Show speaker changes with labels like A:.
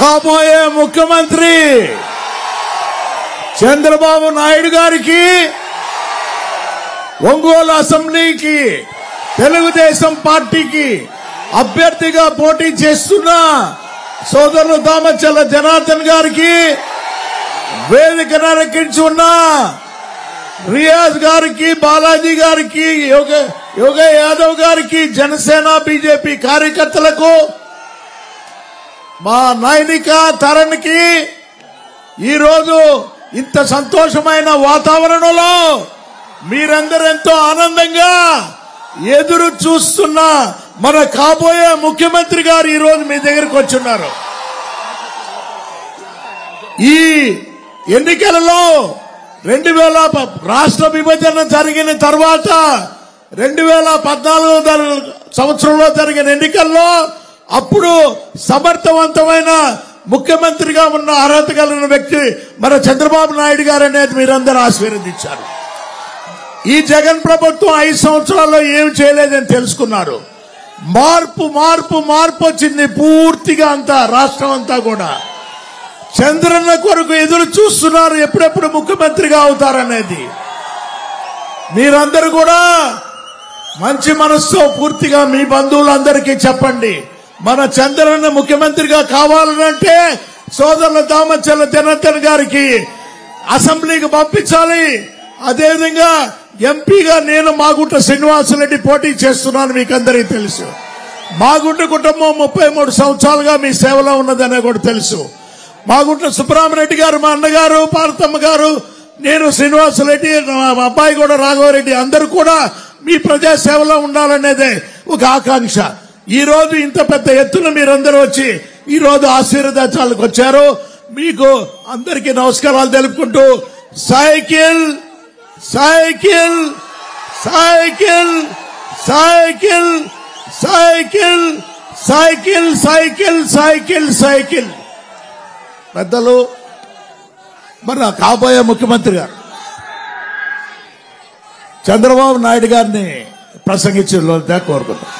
A: కాబోయే ముఖ్యమంత్రి చంద్రబాబు నాయుడు గారికి ఒంగోలు అసెంబ్లీకి తెలుగుదేశం పార్టీకి అభ్యర్థిగా పోటీ చేస్తున్న సోదరులు దామచర్ల జనార్దన్ గారికి, వేదిక నరకించి ఉన్న రియాజ్ గారికి, బాలాజీ గారికి, యోగ యాదవ్ గారికి, జనసేన బీజేపీ కార్యకర్తలకు, మా నైనిక తరణ్ కి ఈరోజు ఇంత సంతోషమైన వాతావరణంలో మీరందరూ ఎంతో ఆనందంగా ఎదురు చూస్తున్న మన కాబోయే ముఖ్యమంత్రి గారు ఈరోజు మీ దగ్గరకు వచ్చున్నారు. ఈ ఎన్నికలలో 2000 రాష్ట్ర విభజన జరిగిన తర్వాత 2014 సంవత్సరంలో జరిగిన ఎన్నికల్లో అప్పుడు సమర్థవంతమైన ముఖ్యమంత్రిగా ఉన్న అర్హత కలిగిన వ్యక్తి మన చంద్రబాబు నాయుడు గారు అనేది మీరందరూ ఆశీర్వదించారు. ఈ జగన్ ప్రభుత్వం 5 సంవత్సరాల్లో ఏమి చేయలేదని తెలుసుకున్నారు. మార్పు వచ్చింది పూర్తిగా అంతా, రాష్ట్రం అంతా కూడా చంద్రన్న కొరకు ఎదురు చూస్తున్నారు, ఎప్పుడెప్పుడు ముఖ్యమంత్రిగా అవుతారనేది. మీరందరూ కూడా మంచి మనసుతో పూర్తిగా మీ బంధువులందరికీ చెప్పండి, మన చంద్రన్న ముఖ్యమంత్రిగా కావాలంటే సోదరుల దామచర్ల జనార్దన్ గారికి అసెంబ్లీకి పంపించాలి. అదేవిధంగా ఎంపీగా నేను మాగుంట శ్రీనివాసరెడ్డి పోటీ చేస్తున్నాను. మీకు అందరికీ తెలుసు, మాగుంట కుటుంబం 33 సంవత్సరాలుగా మీ సేవలో ఉన్నదనే కూడా తెలుసు. మాగుంట సుబ్రహ్మరెడ్డి గారు, మా అన్నగారు, పార్వతమ్మ గారు, నేను శ్రీనివాసరెడ్డి, మా అబ్బాయి కూడా రాఘవరెడ్డి, అందరూ కూడా మీ ప్రజా సేవలో ఉండాలనేదే ఒక ఆకాంక్ష. ఈ రోజు ఇంత పెద్ద ఎత్తున మీరందరూ వచ్చి ఈ రోజు ఆశీర్వదించాలకు వచ్చారు. మీకు అందరికీ నమస్కారాలు తెలుపుకుంటూ cycle cycle cycle cycle cycle cycle cycle cycle cycle పెద్దలు మన కాబోయే ముఖ్యమంత్రి గారు చంద్రబాబు నాయుడు గారిని ప్రసంగించే కోరుకుంటాం.